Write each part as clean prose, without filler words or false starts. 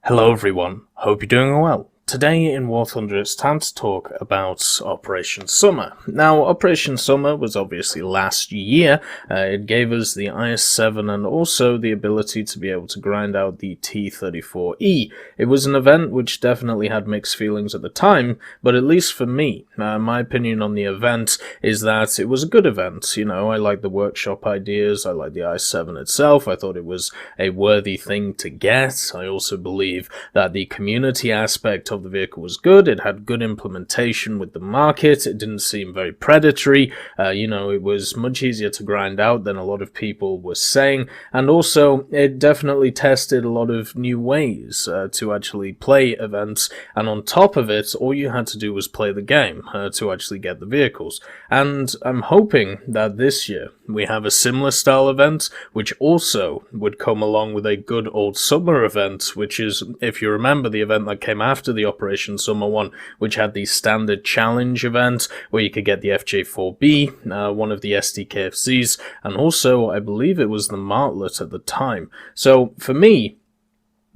Hello everyone, hope you're doing well. Today in War Thunder it's time to talk about Operation S.U.M.M.E.R. Now, Operation S.U.M.M.E.R was obviously last year. It gave us the IS-7 and also the ability to be able to grind out the T-34E. It was an event which definitely had mixed feelings at the time, but at least for me, my opinion on the event is that it was a good event. You know, I like the workshop ideas, I like the IS-7 itself, I thought it was a worthy thing to get. I also believe that the community aspect of the vehicle was good. It had good implementation with the market. It didn't seem very predatory. It was much easier to grind out than a lot of people were saying, and also it definitely tested a lot of new ways to actually play events, and on top of it, all you had to do was play the game to actually get the vehicles. And I'm hoping that this year we have a similar style event, which also would come along with a good old summer event, which is, if you remember, the event that came after the Operation S.U.M.M.E.R one, which had the standard challenge event where you could get the FJ4B, one of the SDKFCs, and also I believe it was the Martlet at the time. So for me,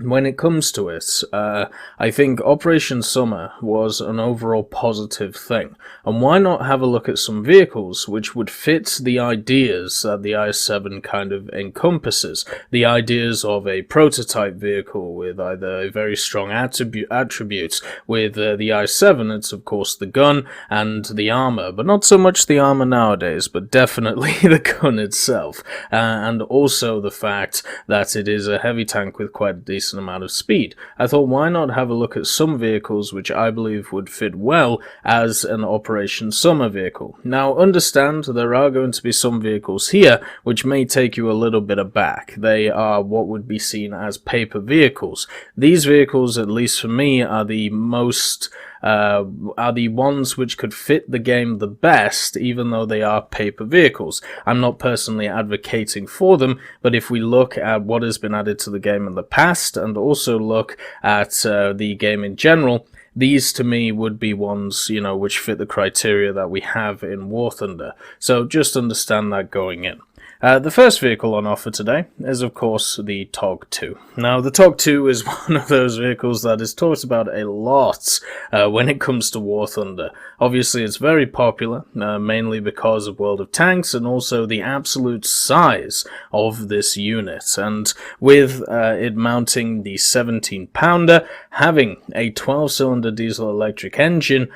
when it comes to it, I think Operation S.U.M.M.E.R was an overall positive thing. And why not have a look at some vehicles which would fit the ideas that the IS-7 kind of encompasses? The ideas of a prototype vehicle with either very strong attributes. With the IS-7, it's of course the gun and the armor, but not so much the armor nowadays, but definitely the gun itself. And also the fact that it is a heavy tank with quite a decent amount of speed. I thought, why not have a look at some vehicles which I believe would fit well as an Operation S.U.M.M.E.R vehicle. Now, understand there are going to be some vehicles here which may take you a little bit aback. They are what would be seen as paper vehicles. These vehicles, at least for me, are the ones which could fit the game the best, even though they are paper vehicles. I'm not personally advocating for them, but if we look at what has been added to the game in the past, and also look at the game in general, these to me would be ones, which fit the criteria that we have in War Thunder. So just understand that going in. The first vehicle on offer today is, of course, the TOG-2. Now, the TOG-2 is one of those vehicles that is talked about a lot when it comes to War Thunder. Obviously, it's very popular, mainly because of World of Tanks and also the absolute size of this unit. And with it mounting the 17-pounder, having a 12-cylinder diesel-electric engine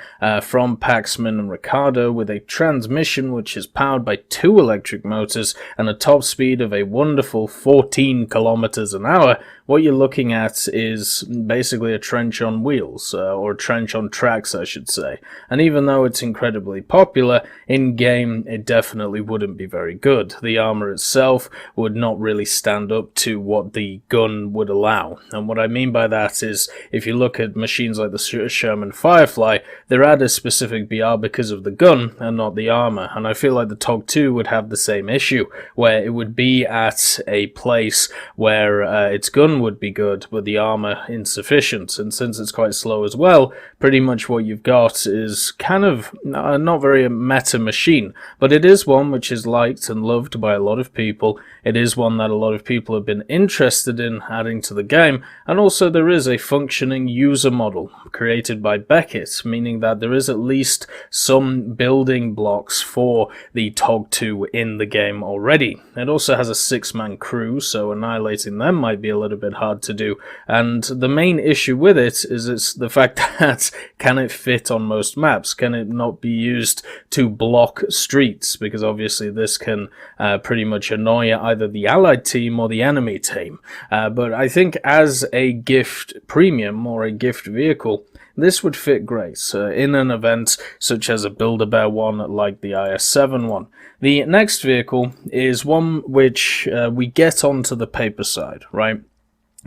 from Paxman and Ricardo with a transmission which is powered by 2 electric motors, and a top speed of a wonderful 14 kilometers an hour, what you're looking at is basically a trench on wheels, or a trench on tracks, I should say. And even though it's incredibly popular, in-game it definitely wouldn't be very good. The armor itself would not really stand up to what the gun would allow. And what I mean by that is, if you look at machines like the Sherman Firefly, they're at a specific BR because of the gun and not the armor. And I feel like the TOG-2 would have the same issue, where it would be at a place where its gun would be good, but the armor insufficient. And since it's quite slow as well, pretty much what you've got is kind of not very meta machine, but it is one which is liked and loved by a lot of people. It is one that a lot of people have been interested in adding to the game, and also there is a functioning user model created by Beckett, meaning that there is at least some building blocks for the TOG-2 in the game already. It also has a 6-man crew, so annihilating them might be a little bit hard to do, and the main issue with it is it's the fact that can it fit on most maps? Can it not be used to block streets? Because obviously this can pretty much annoy either the allied team or the enemy team. But I think as a gift premium or a gift vehicle, this would fit great in an event such as a Build-A-Bear one like the IS-7 one. The next vehicle is one which we get onto the paper side, right?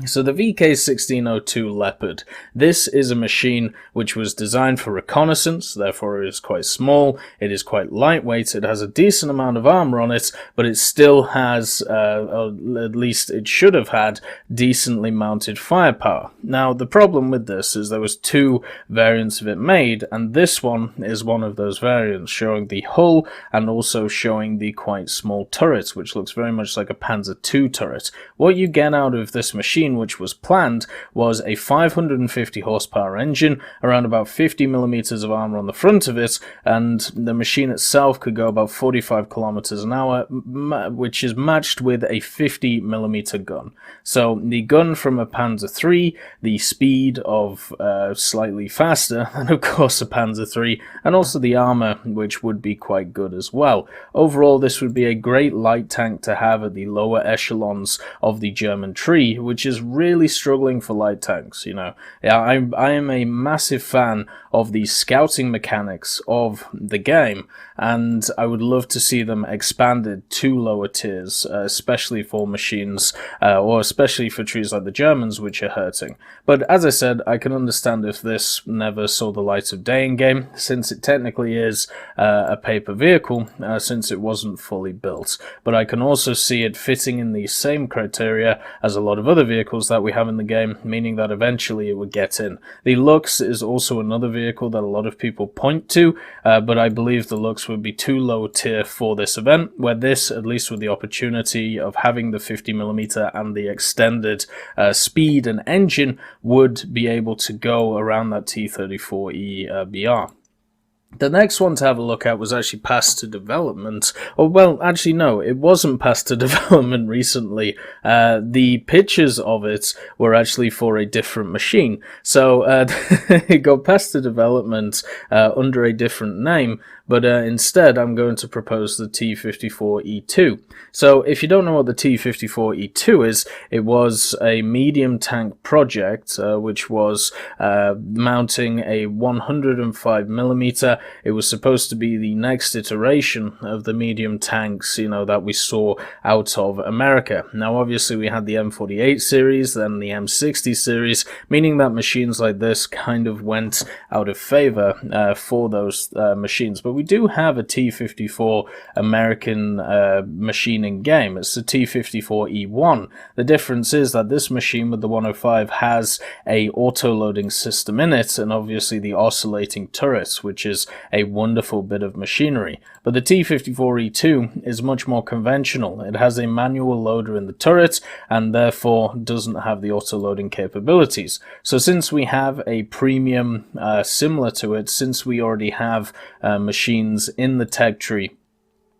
So the VK1602 Leopard, this is a machine which was designed for reconnaissance, therefore it is quite small, it is quite lightweight, it has a decent amount of armor on it, but it still has, at least it should have had, decently mounted firepower. Now the problem with this is there was 2 variants of it made, and this one is one of those variants, showing the hull and also showing the quite small turret, which looks very much like a Panzer II turret. What you get out of this machine machine which was planned was a 550 horsepower engine, around about 50 millimeters of armor on the front of it, and the machine itself could go about 45 kilometers an hour, which is matched with a 50 millimeter gun. So the gun from a Panzer III, the speed of slightly faster than of course a Panzer III, and also the armor, which would be quite good as well. Overall, this would be a great light tank to have at the lower echelons of the German tree, which is really struggling for light tanks. Yeah, I am a massive fan of the scouting mechanics of the game, and I would love to see them expanded to lower tiers, especially for machines, or especially for trees like the Germans, which are hurting. But as I said, I can understand if this never saw the light of day in game, since it technically is a paper vehicle, since it wasn't fully built. But I can also see it fitting in the same criteria as a lot of other vehicles that we have in the game, meaning that eventually it would get in. The Lux is also another vehicle that a lot of people point to, but I believe the Lux would be too low tier for this event, where this, at least with the opportunity of having the 50mm and the extended speed and engine, would be able to go around that T-34E BR. The next one to have a look at was actually passed to development. Or, well, actually, no, it wasn't passed to development recently. The pictures of it were actually for a different machine. So, it got passed to development under a different name, but instead I'm going to propose the T-54E2. So, if you don't know what the T-54E2 is, it was a medium tank project, which was mounting a 105mm. It was supposed to be the next iteration of the medium tanks, that we saw out of America. Now, obviously, we had the M48 series, then the M60 series, meaning that machines like this kind of went out of favor for those machines. But we do have a T-54 American machine in game. It's the T-54E1. The difference is that this machine with the 105 has a auto-loading system in it, and obviously the oscillating turrets, which is a wonderful bit of machinery. But the T-54E2 is much more conventional. It has a manual loader in the turret, and therefore doesn't have the auto-loading capabilities. So since we have a premium similar to it, since we already have machines in the tech tree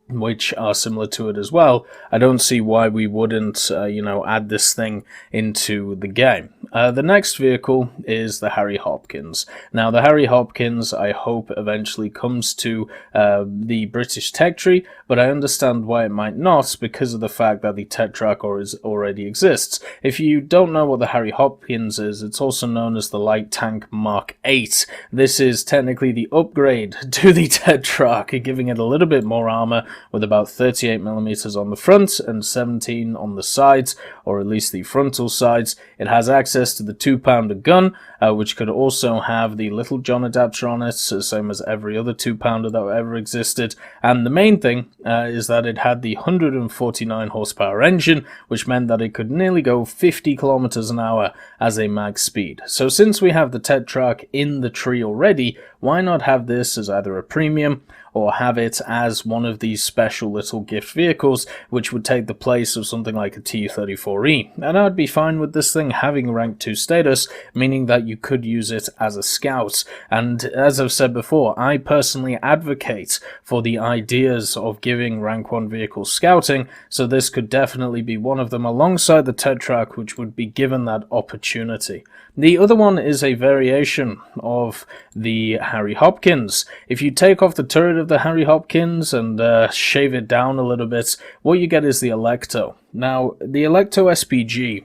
which are similar to it as well, I don't see why we wouldn't, add this thing into the game. The next vehicle is the Harry Hopkins. Now, the Harry Hopkins, I hope, eventually comes to the British tech tree, but I understand why it might not, because of the fact that the tech track already exists. If you don't know what the Harry Hopkins is, it's also known as the Light Tank Mark 8. This is technically the upgrade to the tech track, giving it a little bit more armor, with about 38mm on the front and 17 on the sides, or at least the frontal sides. It has access to the 2-pounder gun, which could also have the Little John adapter on it, same as every other 2-pounder that ever existed. And the main thing is that it had the 149 horsepower engine, which meant that it could nearly go 50 kilometers an hour as a max speed. So since we have the tech track in the tree already, why not have this as either a premium or have it as one of these special little gift vehicles, which would take the place of something like a T-34E. And I'd be fine with this thing having rank 2 status, meaning that you could use it as a scout. And as I've said before, I personally advocate for the ideas of giving rank 1 vehicles scouting, so this could definitely be one of them alongside the TED track, which would be given that opportunity. The other one is a variation of the Harry Hopkins. If you take off the turret of the Harry Hopkins and shave it down a little bit, what you get is the Electo. Now, the Electo SPG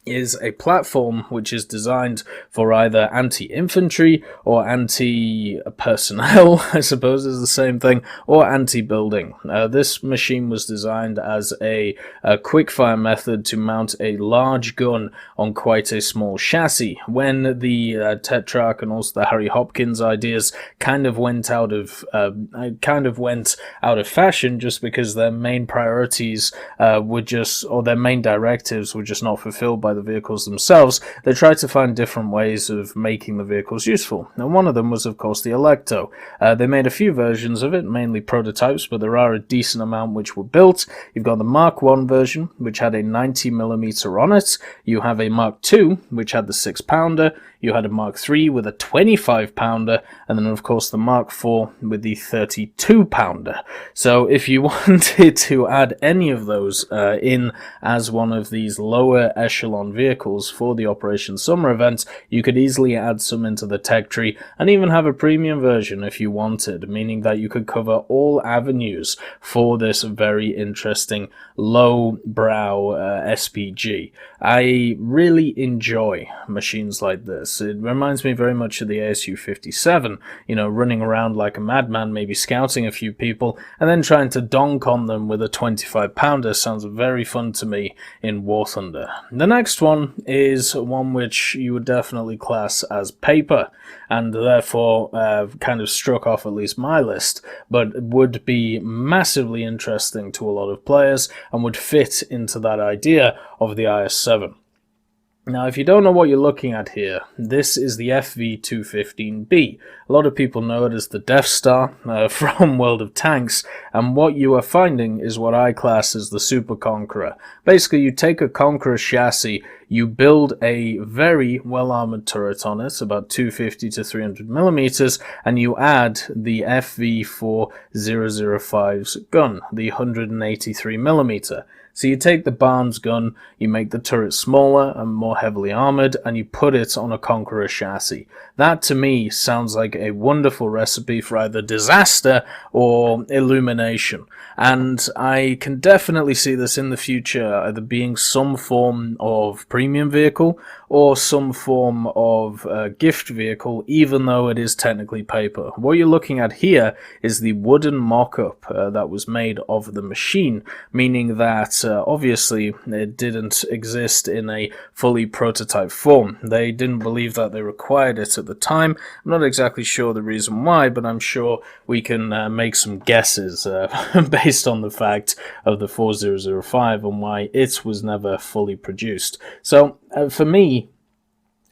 is a platform which is designed for either anti-infantry or anti-personnel, I suppose is the same thing, or anti-building. This machine was designed as a quick-fire method to mount a large gun on quite a small chassis. When the Tetrarch and also the Harry Hopkins ideas kind of went out of fashion, just because their main priorities were just, or their main directives were just not fulfilled by the vehicles themselves, they tried to find different ways of making the vehicles useful. Now, one of them was, of course, the Electo. They made a few versions of it, mainly prototypes, but there are a decent amount which were built. You've got the Mark I version, which had a 90mm on it. You have a Mark II, which had the 6-pounder. You had a Mark III with a 25-pounder, and then, of course, the Mark IV with the 32-pounder. So if you wanted to add any of those in as one of these lower echelon vehicles for the Operation S.U.M.M.E.R event, you could easily add some into the tech tree and even have a premium version if you wanted, meaning that you could cover all avenues for this very interesting low-brow SPG. I really enjoy machines like this. It reminds me very much of the ASU-57, you know, running around like a madman, maybe scouting a few people, and then trying to donk on them with a 25-pounder sounds very fun to me in War Thunder. The next one is one which you would definitely class as paper, and therefore kind of struck off at least my list, but would be massively interesting to a lot of players and would fit into that idea of the IS-7. Now, if you don't know what you're looking at here, this is the FV-215B. A lot of people know it as the Death Star from World of Tanks, and what you are finding is what I class as the Super Conqueror. Basically, you take a Conqueror chassis, you build a very well-armored turret on it, about 250 to 300mm, and you add the FV-4005's gun, the 183mm. So you take the Barnes gun, you make the turret smaller and more heavily armored, and you put it on a Conqueror chassis. That, to me, sounds like a wonderful recipe for either disaster or illumination. And I can definitely see this in the future either being some form of premium vehicle or some form of gift vehicle, even though it is technically paper. What you're looking at here is the wooden mock-up that was made of the machine, meaning that obviously it didn't exist in a fully prototype form. They didn't believe that they required it at the time. I'm not exactly sure the reason why, but I'm sure we can make some guesses based on the fact of the 4005 and why it was never fully produced. So for me,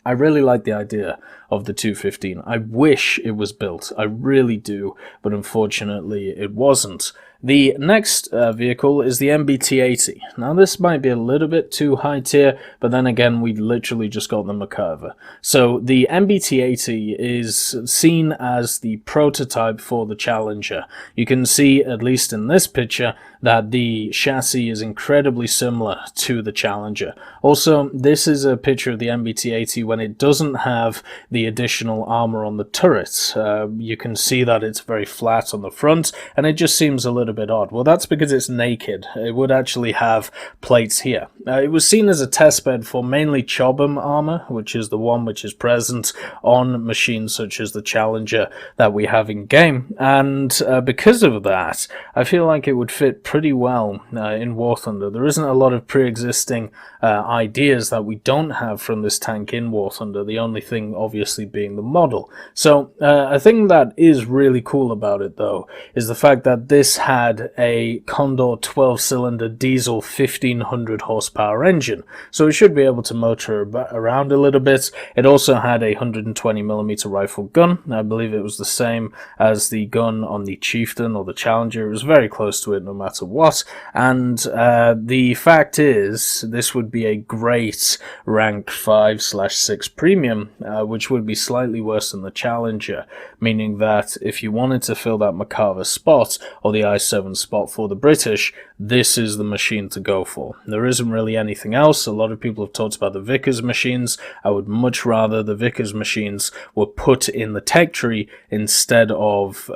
I really like the idea of the 215. I wish it was built. I really do, but unfortunately it wasn't. The next vehicle is the MBT-80. Now, this might be a little bit too high tier, but then again, we literally just got the McCurver. So the MBT-80 is seen as the prototype for the Challenger. You can see, at least in this picture, that the chassis is incredibly similar to the Challenger. Also, this is a picture of the MBT-80 when it doesn't have the additional armor on the turret. You can see that it's very flat on the front, and it just seems a little bit odd. Well, that's because it's naked. It would actually have plates here. It was seen as a testbed for mainly Chobham armor, which is the one which is present on machines such as the Challenger that we have in game, and because of that, I feel like it would fit pretty well in War Thunder. There isn't a lot of pre-existing ideas that we don't have from this tank in War Thunder, the only thing obviously being the model. So a thing that is really cool about it, though, is the fact that this had a Condor 12-cylinder diesel 1500 horsepower engine, so it should be able to motor around a little bit. It also had a 120mm rifle gun. I believe it was the same as the gun on the Chieftain or the Challenger. It was very close to it no matter what, and the fact is this would be a great rank 5/6 premium, which would be slightly worse than the Challenger, meaning that if you wanted to fill that McCarver spot or the I-7 spot for the British, this is the machine to go for. There isn't really anything else. A lot of people have talked about the Vickers machines. I would much rather the Vickers machines were put in the tech tree instead of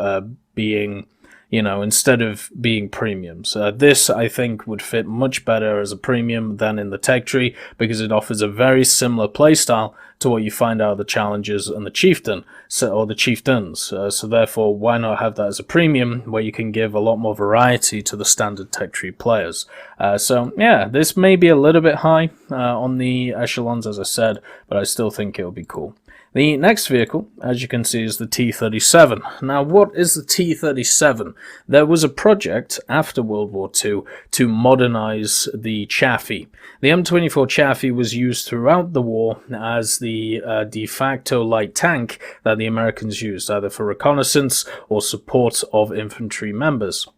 being premiums. This, I think, would fit much better as a premium than in the tech tree because it offers a very similar playstyle to what you find out of the Challengers and the Chieftain, or the Chieftains. So therefore, why not have that as a premium where you can give a lot more variety to the standard tech tree players? So yeah, this may be a little bit high on the echelons, as I said, but I still think it will be cool. The next vehicle, as you can see, is the T-37. Now, what is the T-37? There was a project after World War II to modernize the Chaffee. The M24 Chaffee was used throughout the war as the de facto light tank that the Americans used, either for reconnaissance or support of infantry members.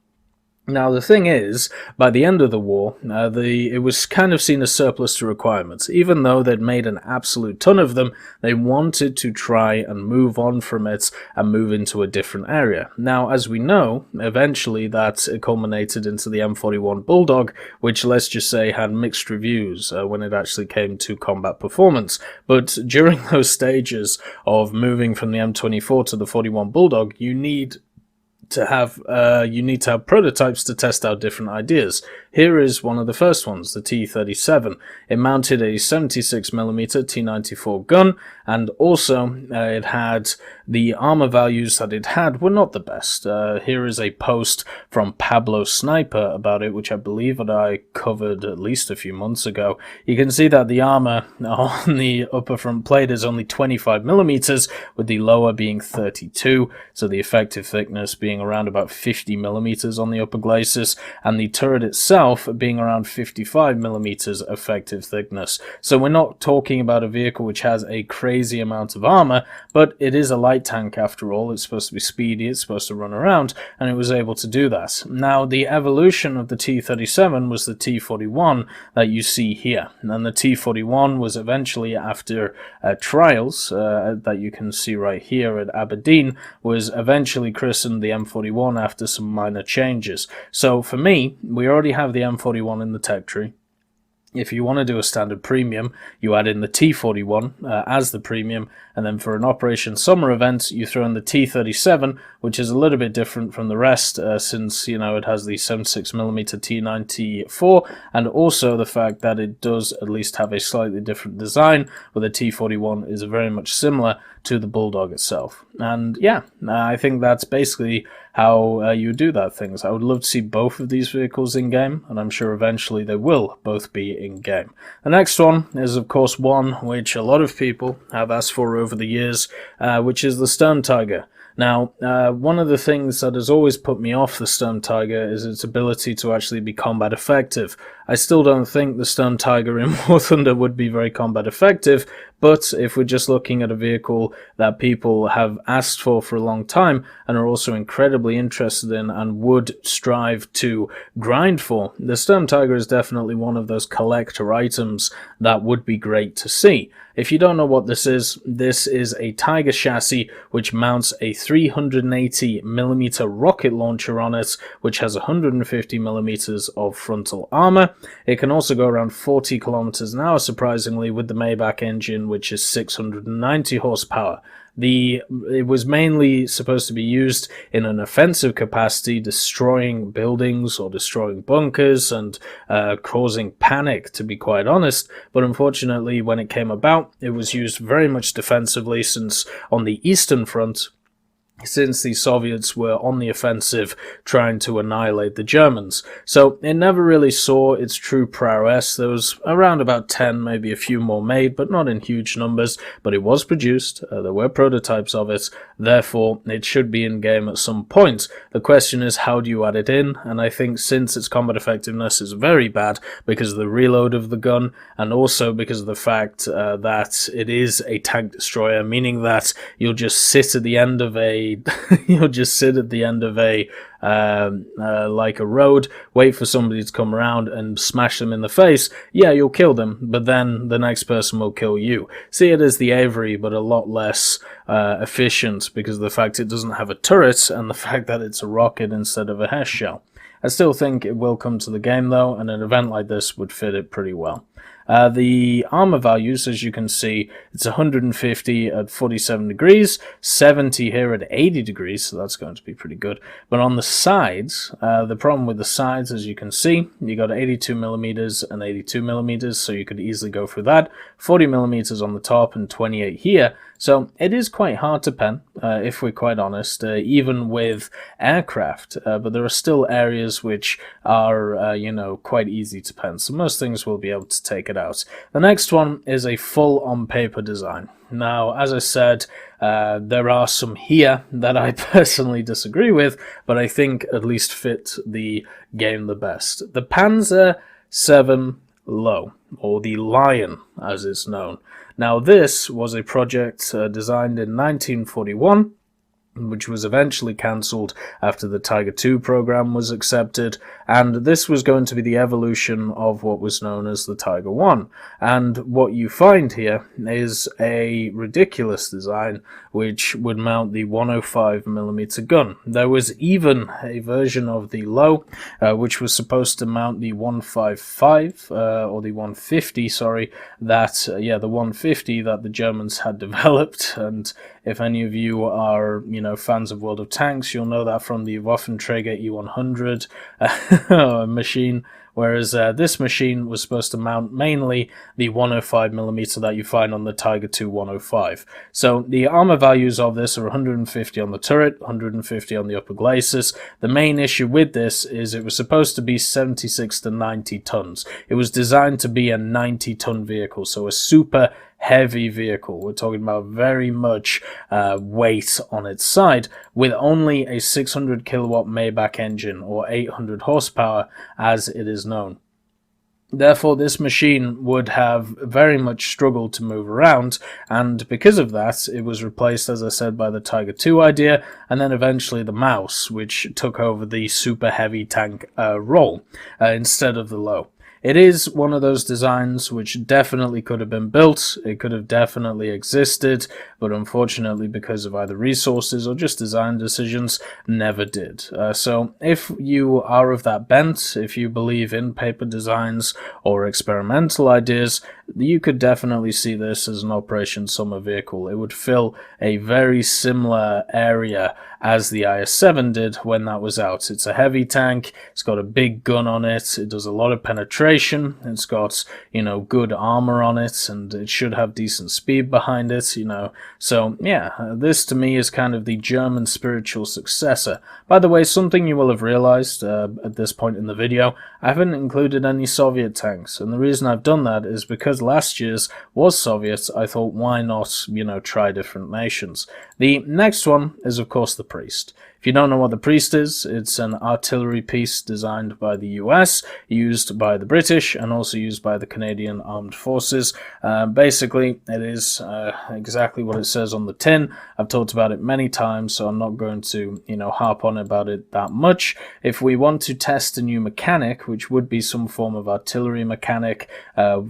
Now, the thing is, by the end of the war, it was kind of seen as surplus to requirements. Even though they'd made an absolute ton of them, they wanted to try and move on from it and move into a different area. Now, as we know, eventually that culminated into the M41 Bulldog, which, let's just say, had mixed reviews when it actually came to combat performance. But during those stages of moving from the M24 to the 41 Bulldog, you need to have prototypes to test out different ideas. Here is one of the first ones, the T-37. It mounted a 76mm T-94 gun, and also it had the armor values that it had were not the best. Here is a post from Pablo Sniper about it, which I believe that I covered at least a few months ago. You can see that the armor on the upper front plate is only 25mm, with the lower being 32, so the effective thickness being around about 50mm on the upper glacis, and the turret itself being around 55mm effective thickness. So we're not talking about a vehicle which has a crazy amount of armor, but it is a light tank after all. It's supposed to be speedy, it's supposed to run around, and it was able to do that. Now, the evolution of the T-37 was the T-41 that you see here, and the T-41 was eventually, after trials that you can see right here at Aberdeen, was eventually christened the M41 after some minor changes. So for me, we already have the M41 in the tech tree. If you want to do a standard premium, you add in the T-41 as the premium, and then for an Operation S.U.M.M.E.R event, you throw in the T-37, which is a little bit different from the rest, since, you know, it has the 76mm T-94, and also the fact that it does at least have a slightly different design, where the T-41 is very much similar to the Bulldog itself. And yeah, I think that's basically how you do that things. I would love to see both of these vehicles in game, and I'm sure eventually they will both be in game. The next one is, of course, one which a lot of people have asked for over the years, which is the Sturm Tiger. Now, one of the things that has always put me off the Sturm Tiger is its ability to actually be combat effective. I still don't think the Sturm Tiger in War Thunder would be very combat effective, but if we're just looking at a vehicle that people have asked for a long time and are also incredibly interested in and would strive to grind for, the Sturm Tiger is definitely one of those collector items that would be great to see. If you don't know what this is a Tiger chassis which mounts a 380mm rocket launcher on it, which has 150mm of frontal armor. It can also go around 40 kilometers an hour, surprisingly, with the Maybach engine, which is 690 horsepower. It was mainly supposed to be used in an offensive capacity, destroying buildings or destroying bunkers and causing panic, to be quite honest. But unfortunately, when it came about, it was used very much defensively, since on the Eastern Front, since the Soviets were on the offensive trying to annihilate the Germans. So it never really saw its true prowess. There was around about 10, maybe a few more made, but not in huge numbers. But it was produced, there were prototypes of it, therefore it should be in game at some point. The question is, how do you add it in? And I think since its combat effectiveness is very bad because of the reload of the gun, and also because of the fact that it is a tank destroyer, meaning that you'll just sit at the end of a like a road, wait for somebody to come around and smash them in the face. Yeah, you'll kill them, but then the next person will kill you. See it as the Avery, but a lot less efficient because of the fact it doesn't have a turret and the fact that it's a rocket instead of a Hess shell. I still think it will come to the game though, and an event like this would fit it pretty well. The armor values, as you can see, it's 150 at 47 degrees, 70 here at 80 degrees, so that's going to be pretty good. But on the sides, the problem with the sides, as you can see, you got 82mm and 82mm, so you could easily go through that. 40mm on the top and 28 here. So it is quite hard to pen, if we're quite honest, even with aircraft. But there are still areas which are, quite easy to pen. So most things we'll be able to take it out. The next one is a full on-paper design. Now, as I said, there are some here that I personally disagree with, but I think at least fit the game the best. The Panzer 7 Low, or the Lion as it's known. Now, this was a project designed in 1941, which was eventually cancelled after the Tiger II program was accepted, and this was going to be the evolution of what was known as the Tiger I. And what you find here is a ridiculous design which would mount the 105mm gun. There was even a version of the Low which was supposed to mount the 155 or the 150, sorry, that the 150 that the Germans had developed. And if any of you are, fans of World of Tanks, you'll know that from the Waffenträger E100 machine, whereas this machine was supposed to mount mainly the 105mm that you find on the Tiger II 105. So the armor values of this are 150 on the turret, 150 on the upper glacis. The main issue with this is it was supposed to be 76 to 90 tons. It was designed to be a 90-ton vehicle, so a super heavy vehicle. We're talking about very much weight on its side, with only a 600 kilowatt Maybach engine, or 800 horsepower as it is known. Therefore, this machine would have very much struggled to move around, and because of that, it was replaced, as I said, by the Tiger II idea, and then eventually the Mouse, which took over the super heavy tank role instead of the Low. It is one of those designs which definitely could have been built, it could have definitely existed, but unfortunately because of either resources or just design decisions, never did. So if you are of that bent, if you believe in paper designs or experimental ideas, you could definitely see this as an Operation S.U.M.M.E.R vehicle. It would fill a very similar area as the IS-7 did when that was out. It's a heavy tank, it's got a big gun on it, it does a lot of penetration, it's got, good armor on it, and it should have decent speed behind it, So, yeah, this to me is kind of the German spiritual successor. By the way, something you will have realized at this point in the video, I haven't included any Soviet tanks, and the reason I've done that is because last year's was Soviet. I thought, why not, try different nations. The next one is, of course, the Priest. If you don't know what the Priest is, it's an artillery piece designed by the US, used by the British, and also used by the Canadian Armed Forces. Basically, it is exactly what it says on the tin. I've talked about it many times, so I'm not going to, harp on about it that much. If we want to test a new mechanic, which would be some form of artillery mechanic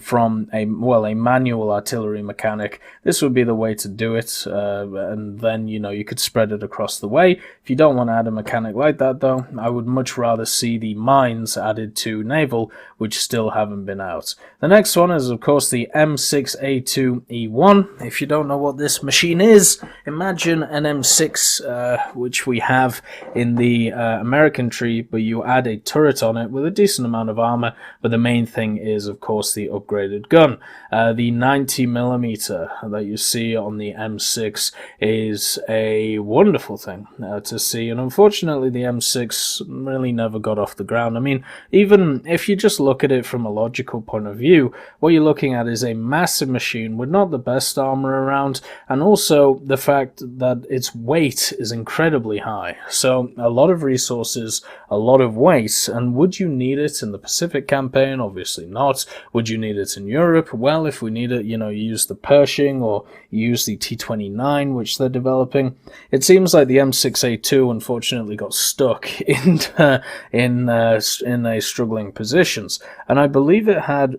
from a manual artillery mechanic, this would be the way to do it, and then, you could spread it across the way. If you don't want to add a mechanic like that, though, I would much rather see the mines added to naval, which still haven't been out. The next one is, of course, the M6A2E1. If you don't know what this machine is, imagine an M6, which we have in the American tree, but you add a turret on it with a decent amount of armor, but the main thing is, of course, the upgraded gun. The 90mm that you see on the M6 is a wonderful thing to see, and unfortunately the M6 really never got off the ground. I mean, even if you just look at it from a logical point of view, what you're looking at is a massive machine with not the best armor around, and also the fact that its weight is incredibly high. So a lot of resources, a lot of weight, and would you need it in the Pacific campaign? Obviously not. Would you need it in Europe? Well, if we need it, you use the Pershing or use the T-29, which they're developing. It seems like the M6A2 unfortunately got stuck in a struggling positions, and I believe it had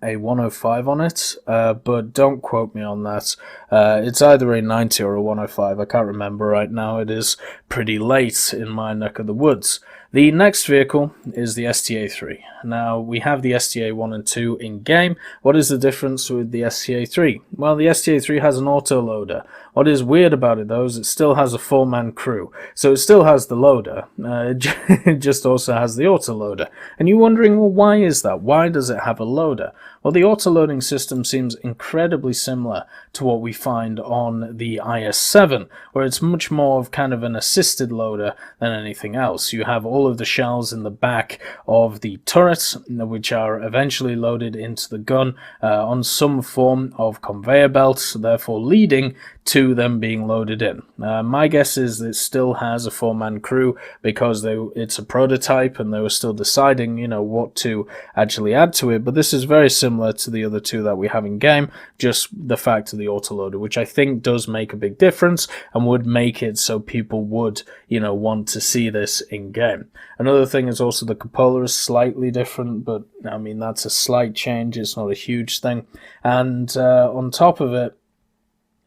a 105 on it, but don't quote me on that. It's either a 90 or a 105, I can't remember right now. It is pretty late in my neck of the woods. The next vehicle is the STA-3. Now, we have the STA-1 and 2 in-game. What is the difference with the STA-3? Well, the STA-3 has an autoloader. What is weird about it, though, is it still has a 4-man crew. So it still has the loader. It just also has the autoloader. And you're wondering, well, why is that? Why does it have a loader? Well, the autoloading system seems incredibly similar to what we find on the IS-7, where it's much more of kind of an assisted loader than anything else. You have all all of the shells in the back of the turrets, which are eventually loaded into the gun on some form of conveyor belt, therefore leading to them being loaded in. My guess is it still has a 4-man crew because it's a prototype and they were still deciding, what to actually add to it. But this is very similar to the other two that we have in game, just the fact of the autoloader, which I think does make a big difference and would make it so people would, want to see this in game. Another thing is also the cupola is slightly different, but I mean, that's a slight change. It's not a huge thing. And on top of it,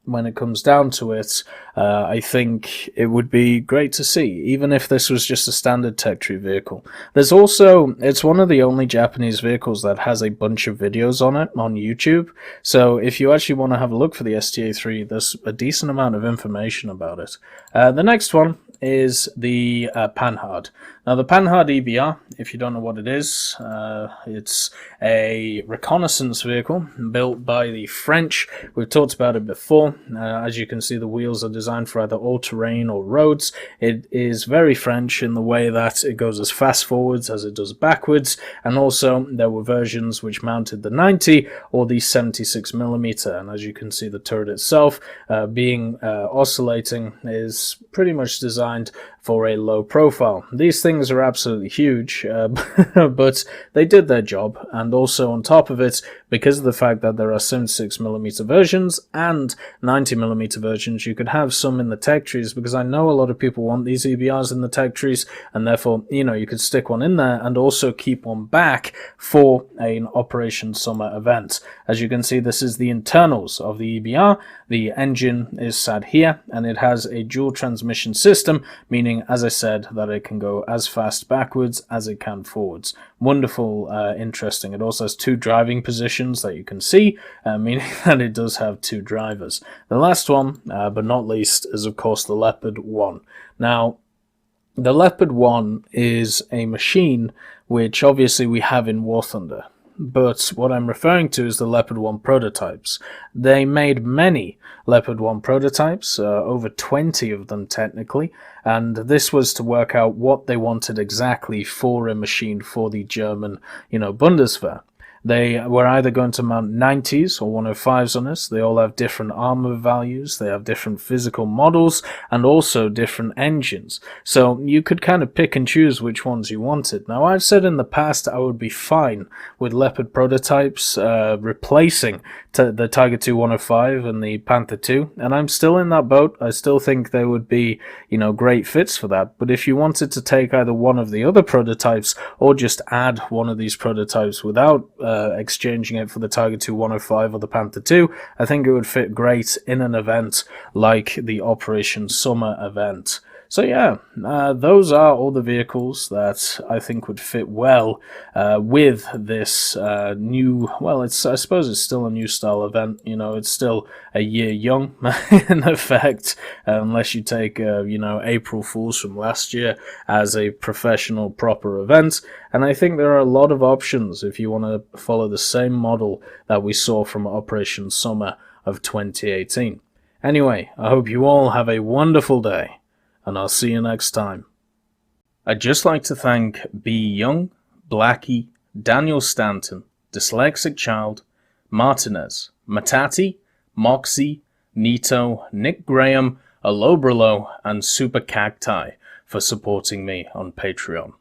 when it comes down to it, I think it would be great to see, even if this was just a standard tech tree vehicle. There's also, it's one of the only Japanese vehicles that has a bunch of videos on it on YouTube, so if you actually want to have a look for the STA3, there's a decent amount of information about it. The next one is the Panhard. Now the Panhard EBR, if you don't know what it is, it's a reconnaissance vehicle built by the French. We've talked about it before. As you can see, the wheels are designed for either all-terrain or roads. It is very French in the way that it goes as fast forwards as it does backwards, and also there were versions which mounted the 90 or the 76mm, and as you can see, the turret itself being oscillating is pretty much designed for a low profile. These things are absolutely huge, but they did their job, and also on top of it, because of the fact that there are 76mm versions and 90mm versions, you could have some in the tech trees, because I know a lot of people want these EBRs in the tech trees, and therefore, you could stick one in there and also keep one back for an Operation S.U.M.M.E.R event. As you can see, this is the internals of the EBR. The engine is sat here, and it has a dual transmission system, meaning, as I said, that it can go as fast backwards as it can forwards. Wonderful, interesting. It also has 2 driving positions that you can see, meaning that it does have 2 drivers. The last one, but not least, is of course the Leopard 1. Now, the Leopard 1 is a machine which obviously we have in War Thunder. But what I'm referring to is the Leopard 1 prototypes. They made many Leopard 1 prototypes, over 20 of them technically, and this was to work out what they wanted exactly for a machine for the German, Bundeswehr. They were either going to mount 90s or 105s on us. They all have different armor values, they have different physical models, and also different engines. So you could kind of pick and choose which ones you wanted. Now, I've said in the past I would be fine with Leopard prototypes replacing the Tiger II 105 and the Panther II, and I'm still in that boat. I still think they would be, great fits for that. But if you wanted to take either one of the other prototypes or just add one of these prototypes without exchanging it for the Tiger II 105 or the Panther II, I think it would fit great in an event like the Operation S.U.M.M.E.R event. So yeah, those are all the vehicles that I think would fit well with this new, well, I suppose it's still a new style event. It's still a year young in effect, unless you take, April Fools from last year as a professional proper event. And I think there are a lot of options if you want to follow the same model that we saw from Operation S.U.M.M.E.R of 2018. Anyway, I hope you all have a wonderful day, and I'll see you next time. I'd just like to thank B. Young, Blackie, Daniel Stanton, Dyslexic Child, Martinez, Matati, Moxie, Nito, Nick Graham, Alobralo, and Super Cacti for supporting me on Patreon.